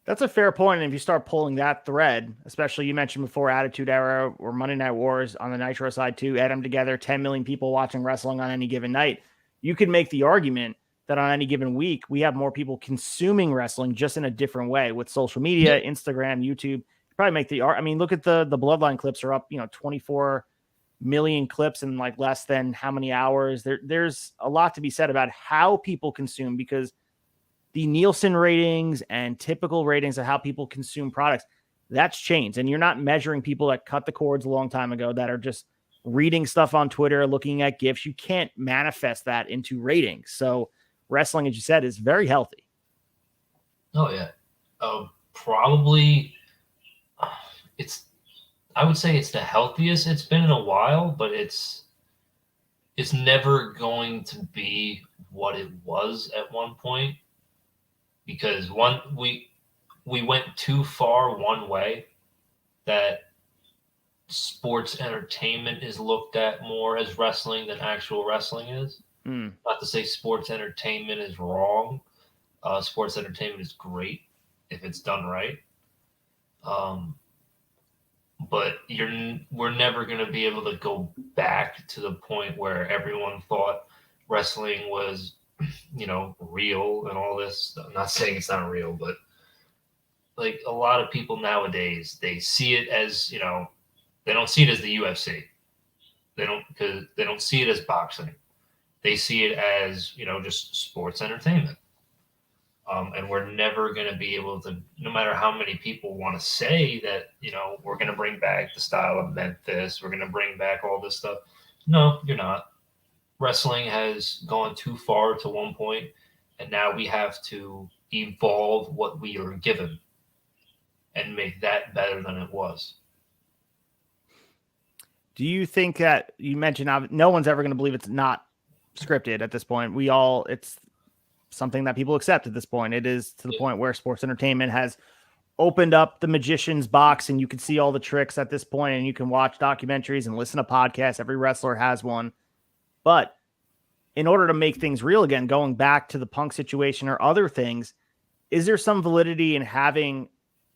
That's a fair point. And if you start pulling that thread, especially you mentioned before Attitude Era or Monday Night Wars on the Nitro side too, add them together, 10 million people watching wrestling on any given night. You could make the argument that on any given week, we have more people consuming wrestling just in a different way with social media, Instagram, YouTube. You probably make the art. I mean, look at the Bloodline clips are up, 24 million clips in like less than how many hours. There's a lot to be said about how people consume, because the Nielsen ratings and typical ratings of how people consume products, that's changed. And you're not measuring people that cut the cords a long time ago that are just reading stuff on Twitter, looking at GIFs. You can't manifest that into ratings. So wrestling, as you said, is very healthy. Oh yeah. Probably I would say it's the healthiest it's been in a while, but it's never going to be what it was at one point, because we went too far one way, that sports entertainment is looked at more as wrestling than actual wrestling is. Not to say sports entertainment is wrong. Sports entertainment is great if it's done right. But we're never going to be able to go back to the point where everyone thought wrestling was, real and all this. I'm not saying it's not real, but like a lot of people nowadays, they see it as, they don't see it as the UFC. Because they don't see it as boxing. They see it as, just sports entertainment. And we're never going to be able to, no matter how many people want to say that, we're going to bring back the style of Memphis, we're going to bring back all this stuff. No, you're not. Wrestling has gone too far to one point, and now we have to evolve what we are given and make that better than it was. Do you think that you mentioned no one's ever going to believe it's not scripted at this point? It's something that people accept at this point. It is to the point where sports entertainment has opened up the magician's box, and you can see all the tricks at this point, and you can watch documentaries and listen to podcasts. Every wrestler has one. But in order to make things real again, going back to the Punk situation or other things, is there some validity in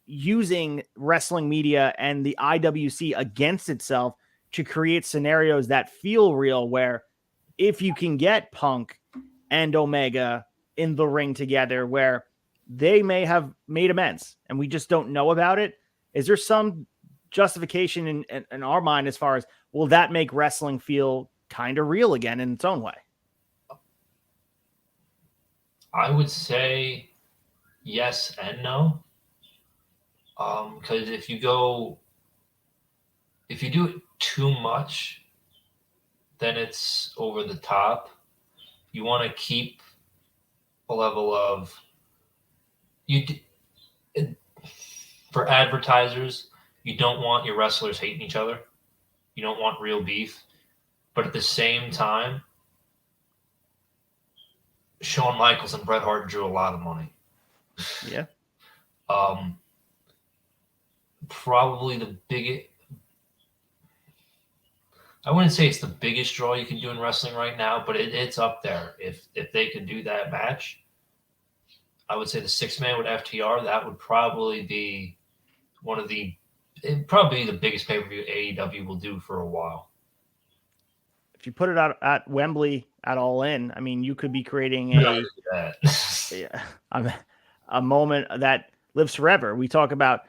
using wrestling media and the IWC against itself to create scenarios that feel real, where if you can get Punk and Omega in the ring together, where they may have made amends and we just don't know about it, is there some justification in our mind as far as, will that make wrestling feel kind of real again in its own way? I would say yes and no. Because if you do it too much, then it's over the top. You want to keep a level of for advertisers. You don't want your wrestlers hating each other. You don't want real beef. But at the same time, Shawn Michaels and Bret Hart drew a lot of money. Yeah. Probably the biggest. I wouldn't say it's the biggest draw you can do in wrestling right now, but it's up there. If they could do that match, I would say the 6-man with FTR, that would probably be it'd probably be the biggest pay-per-view AEW will do for a while. If you put it out at Wembley at All In, I mean, you could be creating a moment that lives forever. We talk about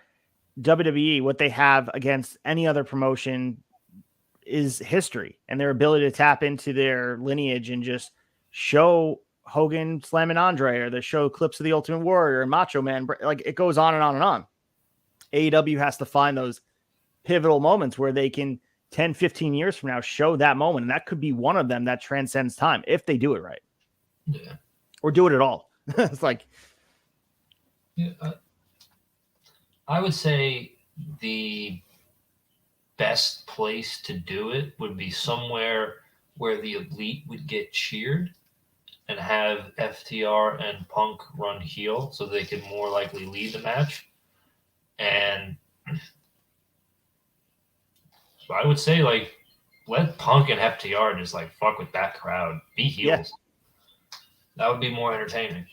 WWE, what they have against any other promotion is history, and their ability to tap into their lineage and just show Hogan slamming Andre, or the show clips of the Ultimate Warrior and Macho Man. Like, it goes on and on and on. AEW has to find those pivotal moments where they can 10, 15 years from now show that moment. And that could be one of them that transcends time if they do it right. Yeah. Or do it at all. It's like, yeah, I would say the best place to do it would be somewhere where the Elite would get cheered and have FTR and Punk run heel so they can more likely lead the match. And so I would say, like, let Punk and FTR just, like, fuck with that crowd. Be heels. Yeah. That would be more entertaining.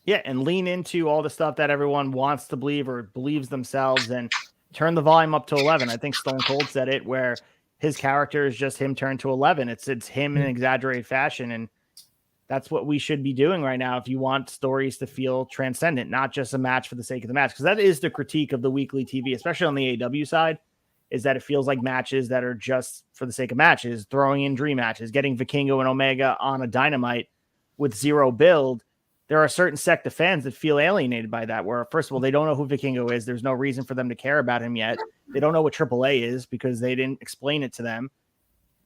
Yeah, and lean into all the stuff that everyone wants to believe or believes themselves and turn the volume up to 11. I think Stone Cold said it, where his character is just him turned to 11. It's him in an exaggerated fashion, and that's what we should be doing right now if you want stories to feel transcendent, not just a match for the sake of the match. Because that is the critique of the weekly TV, especially on the AEW side, is that it feels like matches that are just for the sake of matches, throwing in dream matches, getting Vikingo and Omega on a Dynamite with zero build. There are a certain sect of fans that feel alienated by that, where, first of all, they don't know who Vikingo is. There's no reason for them to care about him yet. They don't know what AAA is because they didn't explain it to them.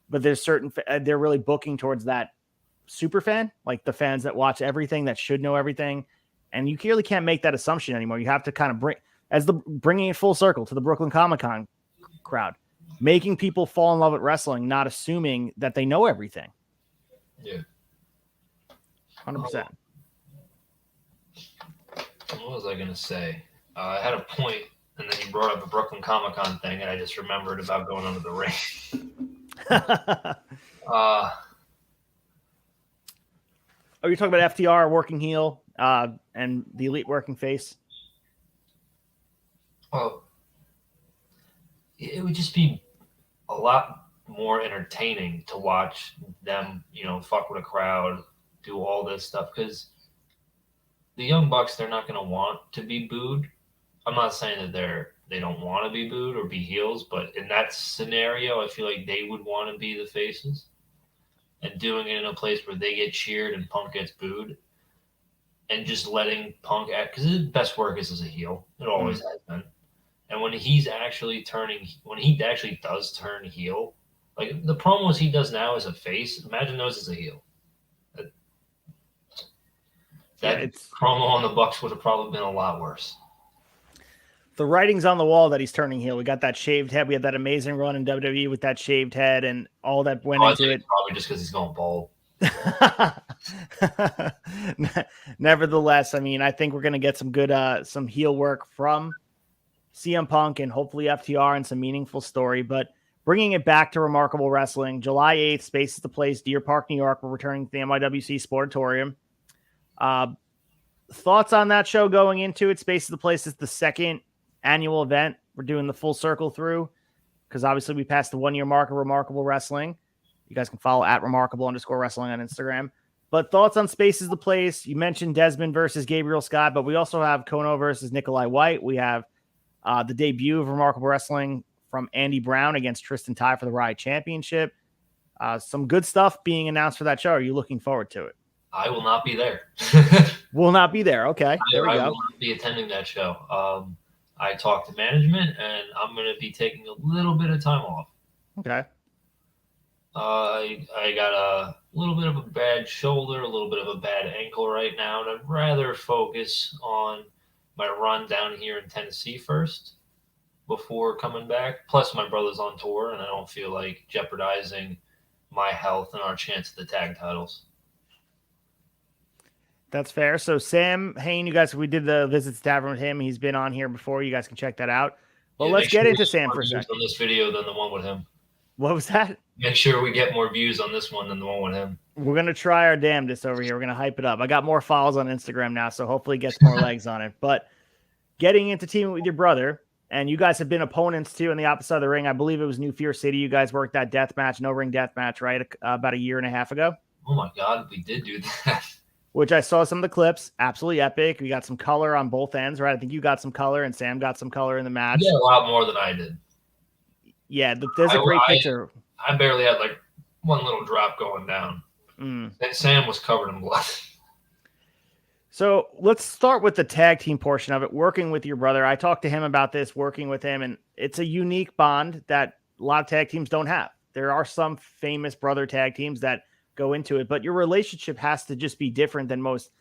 But there's certain, they're really booking towards that super fan, like the fans that watch everything, that should know everything. And you clearly can't make that assumption anymore. You have to kind of bringing it full circle to the Brooklyn Comic-Con crowd, making people fall in love with wrestling, not assuming that they know everything. Yeah. 100%. What was I going to say? I had a point, and then you brought up a Brooklyn Comic-Con thing, and I just remembered about going under the ring. Oh, you're talking about FTR working heel and the Elite working face? Well, it would just be a lot more entertaining to watch them, fuck with a crowd, do all this stuff, because the Young Bucks, they're not going to want to be booed. I'm not saying that they don't want to be booed or be heels, but in that scenario, I feel like they would want to be the faces. And doing it in a place where they get cheered and Punk gets booed, and just letting Punk act, because his best work is as a heel. It always has been. And when he actually does turn heel, like the promos he does now as a face, imagine those as a heel. That promo on the Bucks would have probably been a lot worse. The writing's on the wall that he's turning heel. We got that shaved head. We had that amazing run in WWE with that shaved head and all that went into it. Probably just because he's going bald. Nevertheless, I mean, I think we're going to get some good, some heel work from CM Punk and hopefully FTR and some meaningful story. But bringing it back to Remarkable Wrestling, July 8th, Space is the Place, Deer Park, New York. We're returning to the NYWC Sportatorium. Thoughts on that show going into it? Space is the Place is the second annual event. We're doing the full circle through because obviously we passed the 1 year mark of Remarkable Wrestling. You guys can follow at Remarkable_Wrestling on Instagram. But thoughts on Space is the Place? You mentioned Desmond versus Gabriel Scott, but we also have Kono versus Nikolai White. We have the debut of Remarkable Wrestling from Andy Brown against Tristan Ty for the Riot Championship. Some good stuff being announced for that show. Are you looking forward to it? I will not be there. Will not be there. Okay. There we go. I will not be attending that show. I talked to management, and I'm going to be taking a little bit of time off. Okay. I got a little bit of a bad shoulder, a little bit of a bad ankle right now, and I'd rather focus on my run down here in Tennessee first before coming back. Plus, my brother's on tour, and I don't feel like jeopardizing my health and our chance at the tag titles. That's fair. So Sam Hain, you guys, we did the Visits Tavern with him. He's been on here before. You guys can check that out. Well, let's get into Sam for a second. On this video than the one with him. What was that? Make sure we get more views on this one than the one with him. We're going to try our damnedest over here. We're going to hype it up. I got more follows on Instagram now, so hopefully it gets more legs on it. But getting into teaming with your brother, and you guys have been opponents too on the opposite side of the ring. I believe it was New Fear City. You guys worked that death match, no ring death match, right? About a year and a half ago. Oh my God, we did do that. Which I saw some of the clips. Absolutely epic. We got some color on both ends, right? I think you got some color and Sam got some color in the match. Yeah, a lot more than I did. Yeah, there's a great picture. I barely had like one little drop going down. And Sam was covered in blood. So let's start with the tag team portion of it, working with your brother. I talked to him about this, working with him, and it's a unique bond that a lot of tag teams don't have. There are some famous brother tag teams that go into it, but your relationship has to just be different than most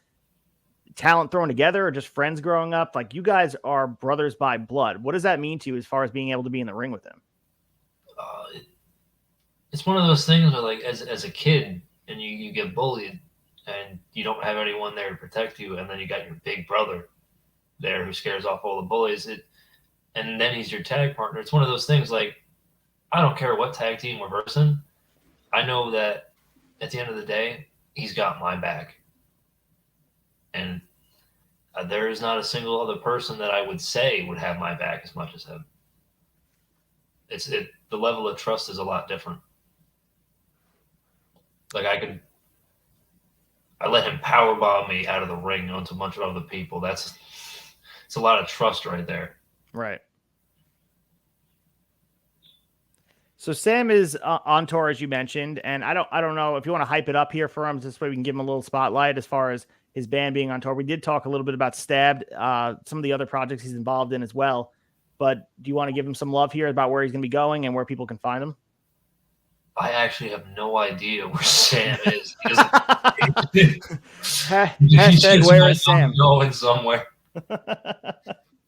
talent thrown together or just friends growing up. Like, you guys are brothers by blood. What does that mean to you as far as being able to be in the ring with him? It's one of those things where, like, as a kid and you get bullied and you don't have anyone there to protect you, and then you got your big brother there who scares off all the bullies, and then he's your tag partner. It's one of those things, like, I don't care what tag team we're versing. I know that at the end of the day, he's got my back. And there is not a single other person that I would say would have my back as much as him. The level of trust is a lot different. Like, I let him powerbomb me out of the ring onto a bunch of other people. It's a lot of trust right there. Right. So Sam is on tour, as you mentioned, and I don't know if you want to hype it up here for him. This way we can give him a little spotlight as far as his band being on tour. We did talk a little bit about Stabbed, some of the other projects he's involved in as well. But do you want to give him some love here about where he's going to be going and where people can find him? I actually have no idea where Sam is. Hashtag where is Sam? Going somewhere.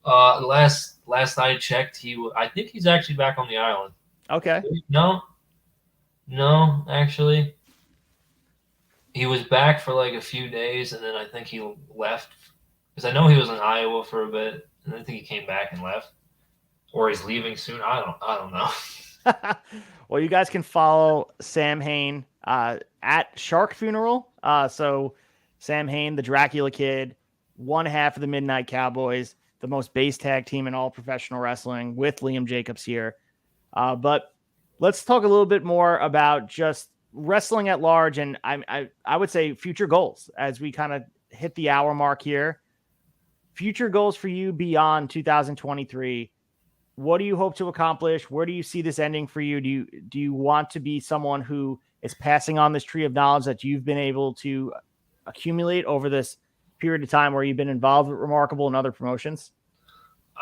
Last I checked, I think he's actually back on the island. Okay. No, actually. He was back for like a few days, and then I think he left. Because I know he was in Iowa for a bit, and I think he came back and left. Or he's leaving soon. I don't know. Well, you guys can follow Sam Hain at Shark Funeral. So Sam Hain, the Dracula Kid, one half of the Midnight Cowboys, the most base tag team in all professional wrestling, with Liam Jacobs here. But let's talk a little bit more about just wrestling at large, and I would say future goals as we kind of hit the hour mark here. Future goals for you beyond 2023. What do you hope to accomplish? Where do you see this ending for you? Do you want to be someone who is passing on this tree of knowledge that you've been able to accumulate over this period of time where you've been involved with Remarkable and other promotions?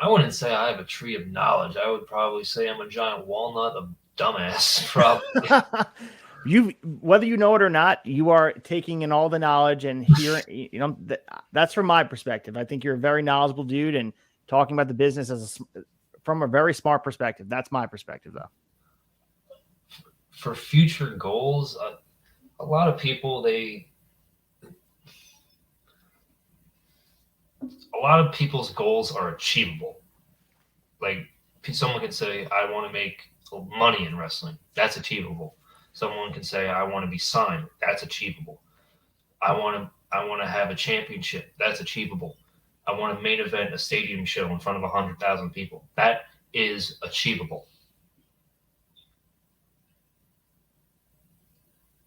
I wouldn't say I have a tree of knowledge. I would probably say I'm a giant walnut of dumbass, probably. Whether you know it or not, you are taking in all the knowledge and hearing, that's from my perspective. I think you're a very knowledgeable dude and talking about the business from a very smart perspective. That's my perspective, though. For future goals, a lot of people, a lot of people's goals are achievable. Like, someone can say, I want to make money in wrestling. That's achievable. Someone can say, I want to be signed. That's achievable. I want to have a championship. That's achievable. I want to main event a stadium show in front of 100,000 people. That is achievable.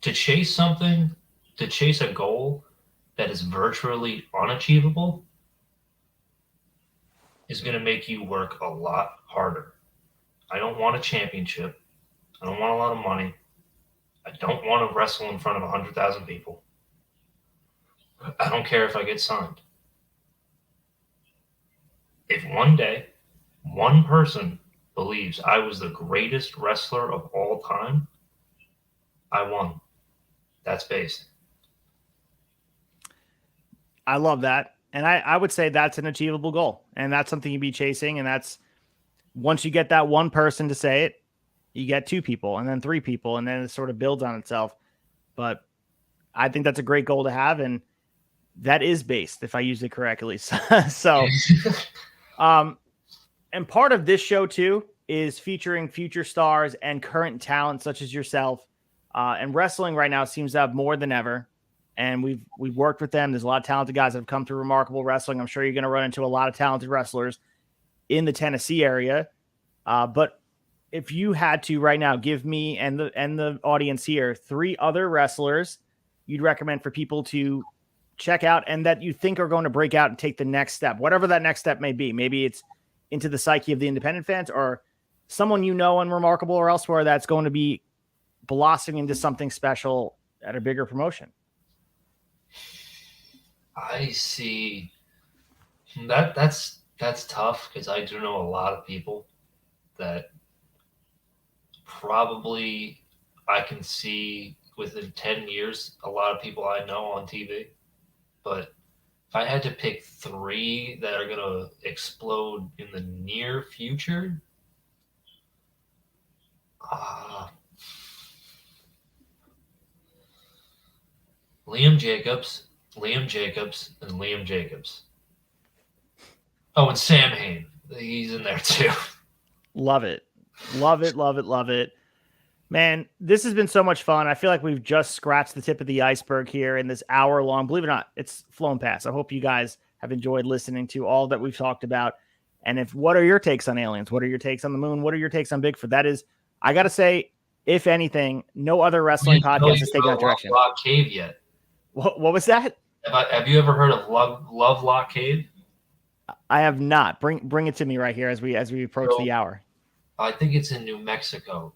To chase something, to chase a goal that is virtually unachievable is going to make you work a lot harder. I don't want a championship. I don't want a lot of money. I don't want to wrestle in front of 100,000 people. I don't care if I get signed. If one day, one person believes I was the greatest wrestler of all time, I won. That's base. I love that. And I would say that's an achievable goal. And that's something you'd be chasing. And that's, once you get that one person to say it, you get two people and then three people, and then it sort of builds on itself. But I think that's a great goal to have. And that is based, if I use it correctly. So, and part of this show too is featuring future stars and current talent such as yourself. And wrestling right now seems to have more than ever. And we've worked with them. There's a lot of talented guys that have come through Remarkable Wrestling. I'm sure you're going to run into a lot of talented wrestlers in the Tennessee area. But if you had to right now give me and the audience here 3 other wrestlers you'd recommend for people to check out and that you think are going to break out and take the next step, whatever that next step may be. Maybe it's into the psyche of the independent fans or someone on Remarkable or elsewhere that's going to be blossoming into something special at a bigger promotion. I see. That's tough because I do know a lot of people that probably I can see within 10 years, a lot of people I know on TV. But if I had to pick 3 that are going to explode in the near future, Liam Jacobs, and Liam Jacobs. Oh, and Sam Hain. He's in there too. Love it. Love it, love it, love it. Man, this has been so much fun. I feel like we've just scratched the tip of the iceberg here in this hour long. Believe it or not, it's flown past. I hope you guys have enjoyed listening to all that we've talked about. And what are your takes on aliens? What are your takes on the moon? What are your takes on Bigfoot? That is, I got to say, if anything, no other wrestling podcast has taken that direction. Lovelock Cave yet? What was that? Have you ever heard of Lovelock Cave? I have not. Bring it to me right here as we approach the hour. I think it's in New Mexico.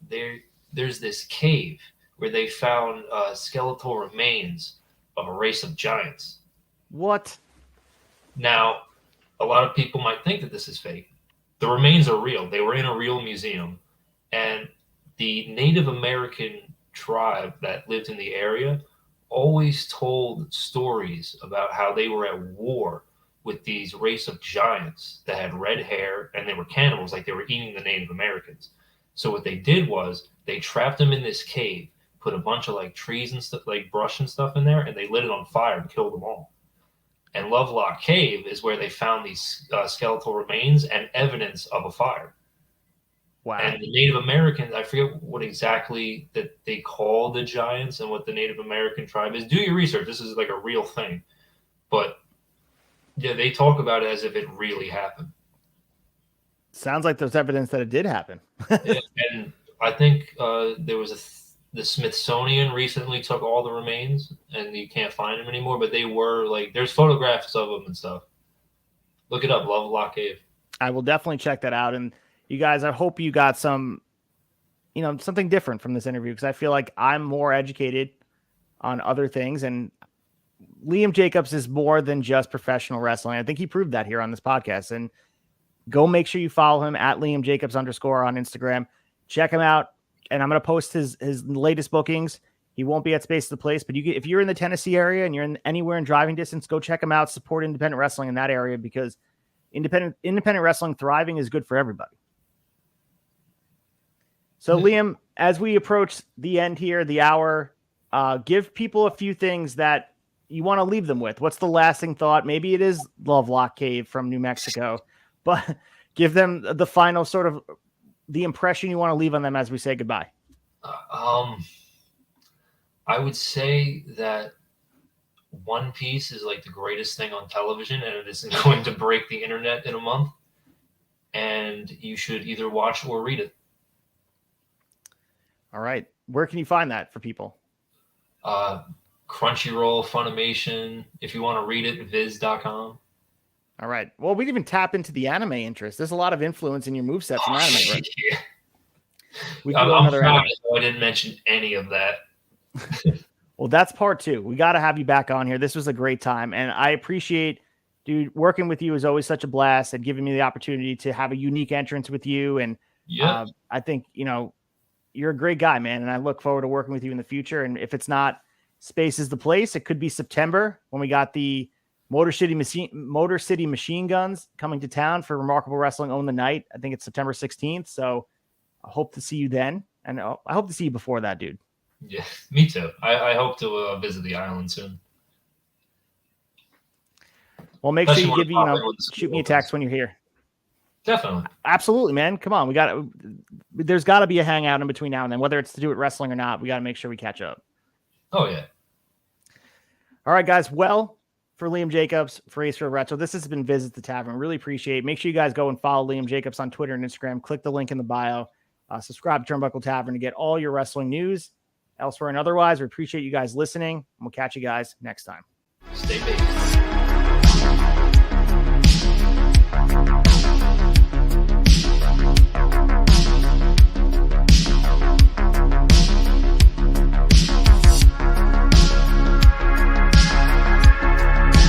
There's this cave where they found skeletal remains of a race of giants. What? Now, a lot of people might think that this is fake. The remains are real. They were in a real museum. And the Native American tribe that lived in the area always told stories about how they were at war with these race of giants that had red hair and they were cannibals, like they were eating the Native Americans. So what they did was they trapped them in this cave, put a bunch of like trees and stuff, like brush and stuff in there, and they lit it on fire and killed them all. And Lovelock Cave is where they found these skeletal remains and evidence of a fire. Wow. And the Native Americans, I forget what exactly that they call the giants and what the Native American tribe is. Do your research. This is like a real thing. But yeah, they talk about it as if it really happened. Sounds like there's evidence that it did happen. And I think there was the Smithsonian recently took all the remains and you can't find them anymore, but they were like, there's photographs of them and stuff. Look it up, Lovelock Cave. I will definitely check that out. And you guys, I hope you got something different from this interview because I feel like I'm more educated on other things. And Liam Jacobs is more than just professional wrestling. I think he proved that here on this podcast. And go make sure you follow him at Liam Jacobs _ on Instagram. Check him out. And I'm going to post his latest bookings. He won't be at Space the Place, but if you're in the Tennessee area and you're anywhere in driving distance, go check him out. Support independent wrestling in that area because independent wrestling thriving is good for everybody. So Liam, as we approach the end here, the hour, give people a few things that you want to leave them with. What's the lasting thought? Maybe it is Lovelock Cave from New Mexico, but give them the final sort of the impression you want to leave on them as we say goodbye. I would say that One Piece is like the greatest thing on television and it isn't going to break the internet in a month. And you should either watch or read it. All right. Where can you find that for people? Crunchyroll, Funimation. If you want to read it, viz.com. All right. Well, we didn't even tap into the anime interest. There's a lot of influence in your moveset from anime, right? Yeah. We can go another anime. I didn't mention any of that. Well, that's part 2. We got to have you back on here. This was a great time. And I appreciate, dude, working with you is always such a blast and giving me the opportunity to have a unique entrance with you. And I think, you're a great guy, man. And I look forward to working with you in the future. And if it's not Space is the Place, it could be September when we got the Motor City Machine Guns coming to town for Remarkable Wrestling Own the Night. I think it's September 16th. So I hope to see you then. And I hope to see you before that, dude. Yeah, me too. I hope to visit the island soon. Well, make sure you shoot me a text when you're here. Definitely. Absolutely, man. Come on. There's got to be a hangout in between now and then, whether it's to do with wrestling or not. We got to make sure we catch up. Oh, yeah. All right, guys. Well, for Liam Jacobs, for ACEFIELD Retro, this has been Visit the Tavern. Really appreciate it. Make sure you guys go and follow Liam Jacobs on Twitter and Instagram. Click the link in the bio. Subscribe to Turnbuckle Tavern to get all your wrestling news elsewhere and otherwise. We appreciate you guys listening. And we'll catch you guys next time. Stay big.